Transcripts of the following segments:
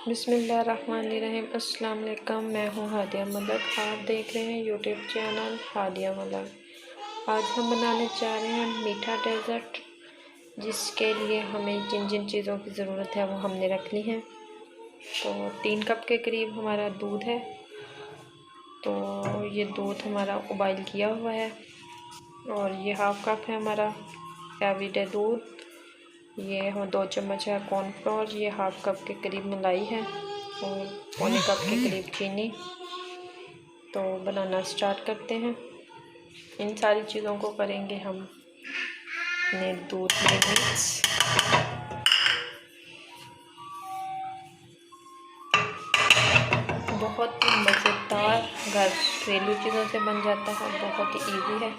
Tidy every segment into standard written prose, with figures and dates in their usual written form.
बिस्मिल्लाहिर्रहमानिर्रहीम। अस्सलाम वालेकुम। मैं हूँ हादिया मलक। आप देख रहे हैं यूट्यूब चैनल हादिया मलक। आज हम बनाने जा रहे हैं मीठा डेज़र्ट, जिसके लिए हमें जिन जिन चीज़ों की ज़रूरत है वो हमने रख ली है। तो 3 कप के करीब हमारा दूध है। तो ये दूध हमारा उबाइल किया हुआ है। और ये हाफ़ कप है हमारा एवरीडे दूध। ये 2 चम्मच है कॉर्नफ्लोर। ये हाफ़ कप के करीब मलाई है और पौने कप के करीब चीनी। तो बनाना स्टार्ट करते हैं। इन सारी चीज़ों को करेंगे हम अपने दूध में मिक्स। बहुत ही मज़ेदार घरेलू चीज़ों से बन जाता है, बहुत ही इजी है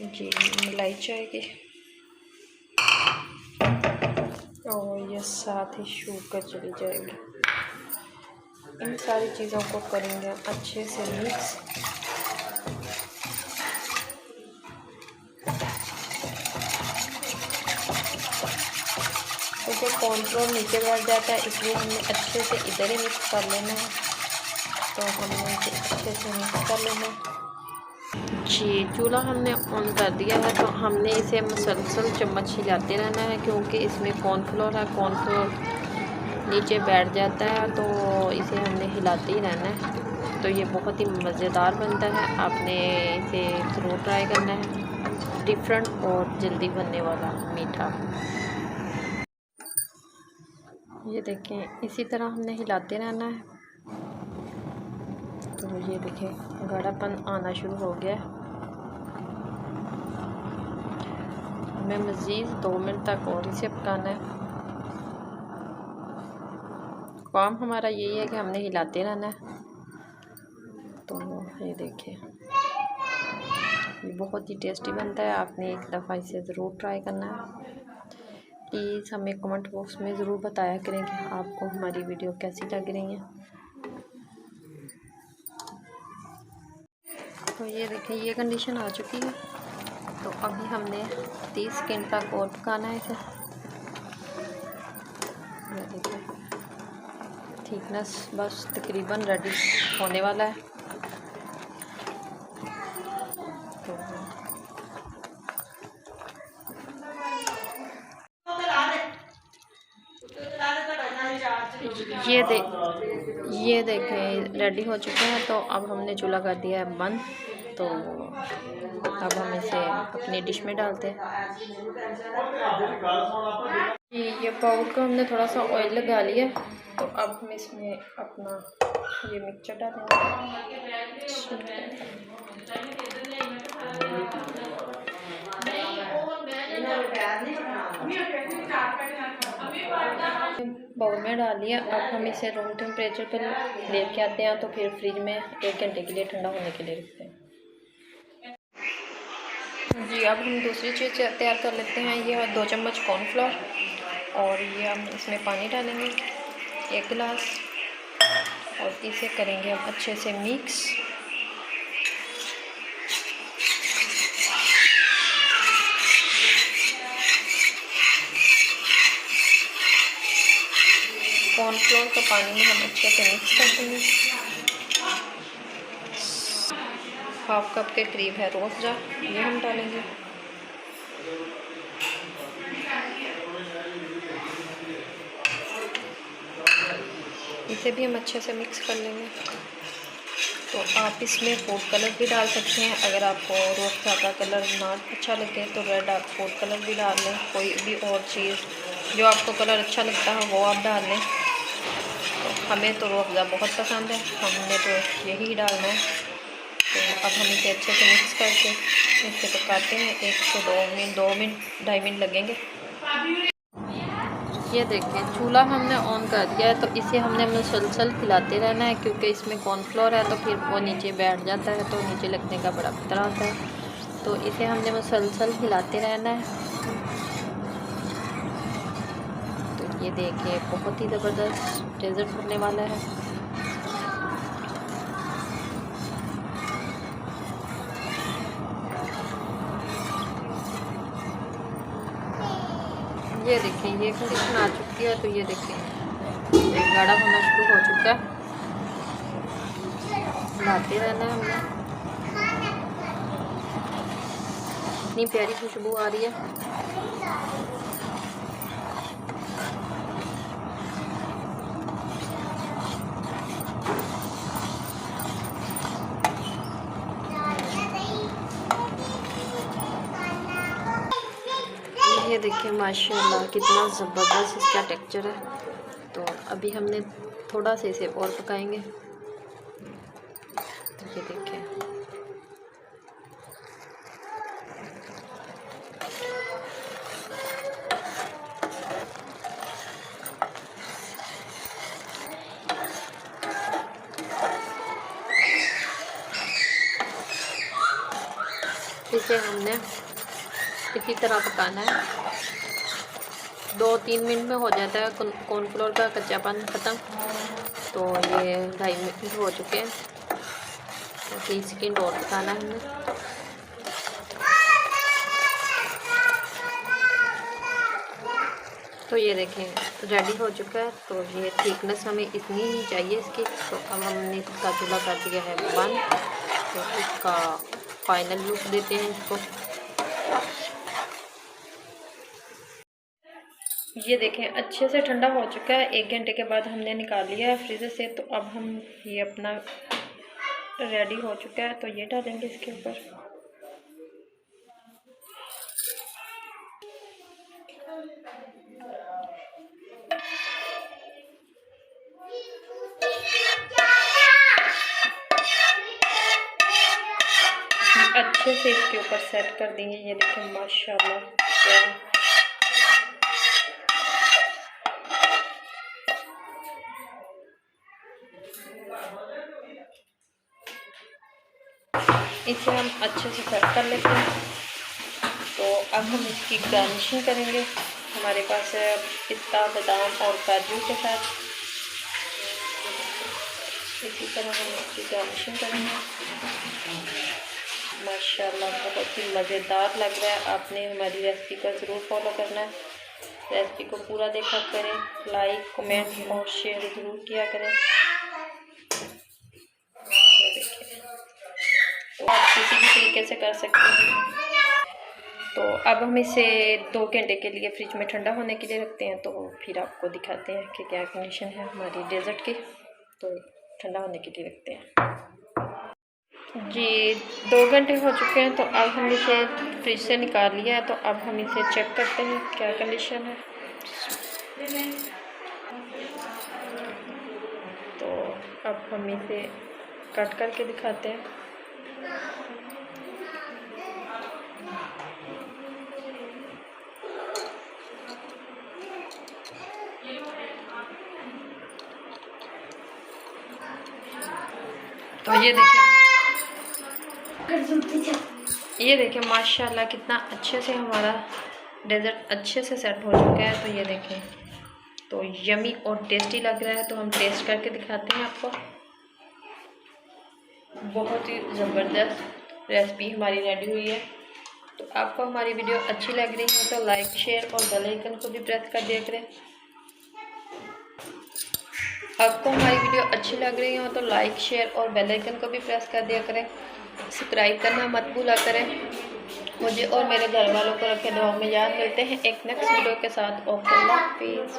जी। मलाई चाय की और ये साथ ही शुगर चली जाएगी। इन सारी चीज़ों को करेंगे अच्छे से मिक्स। क्योंकि कॉर्नफ्लोर नीचे बैठ जाता है, इसलिए हमने अच्छे से इधर ही मिक्स कर लेना है। तो हमने इसे अच्छे से मिक्स कर लेना है जी। चूल्हा हमने ऑन कर दिया है। तो हमने इसे मुसलसल चम्मच हिलाते रहना है, क्योंकि इसमें कॉर्नफ्लोर है। कॉर्नफ्लोर नीचे बैठ जाता है, तो इसे हमने हिलाते ही रहना है। तो ये बहुत ही मज़ेदार बनता है। आपने इसे ज़रूर ट्राई करना है। डिफरेंट और जल्दी बनने वाला मीठा। ये देखें, इसी तरह हमने हिलाते रहना है। तो ये देखें, गाढ़ापन आना शुरू हो गया है। हमें मज़ीद 2 मिनट तक और इसे पकाना है। काम हमारा यही है कि हमने हिलाते रहना है। तो ये देखिए, ये बहुत ही टेस्टी बनता है। आपने एक दफ़ा इसे ज़रूर ट्राई करना है। प्लीज़ हमें कमेंट बॉक्स में ज़रूर बताया करें कि आपको हमारी वीडियो कैसी लग रही है। तो ये देखिए, ये कंडीशन आ चुकी है। तो अभी हमने 30 सेकंड तक और पकाना है इसे। ये देखिए, थिकनेस बस तकरीबन रेडी होने वाला है। तो ये देखें रेडी हो चुके हैं। तो अब हमने चूल्हा कर दिया है बंद। तो अब हम इसे अपनी डिश में डालते हैं। ये बाउल को हमने थोड़ा सा ऑयल लगा लिया। तो अब हम इसमें अपना ये मिक्सचर डालेंगे। बाउल में डाल लिया। अब हम इसे रूम टेम्परेचर पर लेके आते हैं। तो फिर फ्रिज में 1 घंटे के लिए ठंडा होने के लिए रखते हैं जी। अब हम दूसरी चीज़ तैयार कर लेते हैं। ये 2 चम्मच कॉर्नफ्लोर और ये हम इसमें पानी डालेंगे 1 गिलास और इसे करेंगे हम अच्छे से मिक्स। कॉर्नफ्लोर को पानी में हम अच्छे से मिक्स कर देंगे। हाफ़ कप के करीब है रूह अफ़ज़ा, ये हम डालेंगे। इसे भी हम अच्छे से मिक्स कर लेंगे। तो आप इसमें फूड कलर भी डाल सकते हैं। अगर आपको रूह अफ़ज़ा का कलर ना अच्छा लगे तो रेड आप फूड कलर भी डाल लें। कोई भी और चीज़ जो आपको कलर अच्छा लगता है वो आप डाल लें। तो हमें तो रूह अफ़ज़ा बहुत पसंद है, हमने तो यही डालना है। तो अब हम इसे अच्छे से मिक्स करके इसे पकाते हैं 1 से 2 मिनट, 2-2.5 मिनट लगेंगे। ये देखिए, चूल्हा हमने ऑन कर दिया है। तो इसे हमने मुसलसल हिलाते रहना है, क्योंकि इसमें कॉर्नफ्लोर है। तो फिर वो नीचे बैठ जाता है, तो नीचे लगने का बड़ा खतरा आता है। तो इसे हमने मुसलसल हिलाते रहना है। तो ये देखिए, बहुत ही ज़बरदस्त डेज़र्ट बनने वाला है। ये देखें ये कंडीशन आ चुकी है। तो ये देखें एक गाढ़ा होना शुरू हो चुका है। हिलाते रहना है हमने। इतनी प्यारी खुशबू आ रही है। ये देखिए माशाल्लाह कितना ज़बरदस्त इसका टेक्सचर है। तो अभी हमने थोड़ा सा इसे और पकाएंगे। तो ये देखिए इसे हमने इसी तरह पकाना है। 2-3 मिनट में हो जाता है कॉर्नफ्लोर का कच्चापन ख़त्म। तो ये 2.5 मिनट हो चुके हैं। तो 30 सेकंड और पकाना है हमने। तो ये देखें रेडी हो चुका है। तो ये थिकनेस हमें इतनी ही चाहिए इसकी। तो अब हमने इसका चूल्हा कर दिया है बंद। तो इसका फाइनल लुक देते हैं इसको। ये देखें अच्छे से ठंडा हो चुका है। 1 घंटे के बाद हमने निकाल लिया है फ्रीज़र से। तो अब हम ये अपना रेडी हो चुका है। तो ये डालेंगे इसके ऊपर। अच्छे से इसके ऊपर सेट कर देंगे। ये देखें माशाल्लाह क्या इसे हम अच्छे से सेट कर लेते हैं। तो अब हम इसकी गार्निशिंग करेंगे। हमारे पास है पिस्ता बादाम और काजू के साथ। इसी तरह हम इसकी गार्निशिंग करेंगे। माशाल्लाह बहुत ही मज़ेदार लग रहा है। आपने हमारी रेसिपी को ज़रूर फॉलो करना है। रेसिपी को पूरा देखा करें। लाइक कमेंट और शेयर ज़रूर किया करें। तो आप किसी भी तरीके से कर सकते हैं। तो अब हम इसे 2 घंटे के लिए फ्रिज में ठंडा होने के लिए रखते हैं। तो फिर आपको दिखाते हैं कि क्या कंडीशन है हमारी डेजर्ट की। तो ठंडा होने के लिए रखते हैं जी। 2 घंटे हो चुके हैं। तो अब हम इसे फ्रिज से निकाल लिया है। तो अब हम इसे चेक करते हैं क्या कंडीशन है। तो अब हम इसे कट करके दिखाते हैं। तो ये देखें माशाल्लाह कितना अच्छे से हमारा डेजर्ट अच्छे से सेट हो चुका है। तो ये देखें तो यमी और टेस्टी लग रहा है। तो हम टेस्ट करके दिखाते हैं आपको। बहुत ही ज़बरदस्त रेसिपी हमारी रेडी हुई है। तो आपको हमारी वीडियो अच्छी लग रही है तो लाइक शेयर और बेल आइकन को भी प्रेस कर दिया करें। आपको हमारी वीडियो अच्छी लग रही हो तो लाइक शेयर और बेल आइकन को भी प्रेस कर दिया करें। सब्सक्राइब करना मत भूला करें। मुझे और मेरे घर वालों को रखे दुआ में याद। मिलते हैं एक नेक्स्ट वीडियो के साथ। ओके अल्लाह हाफिज़।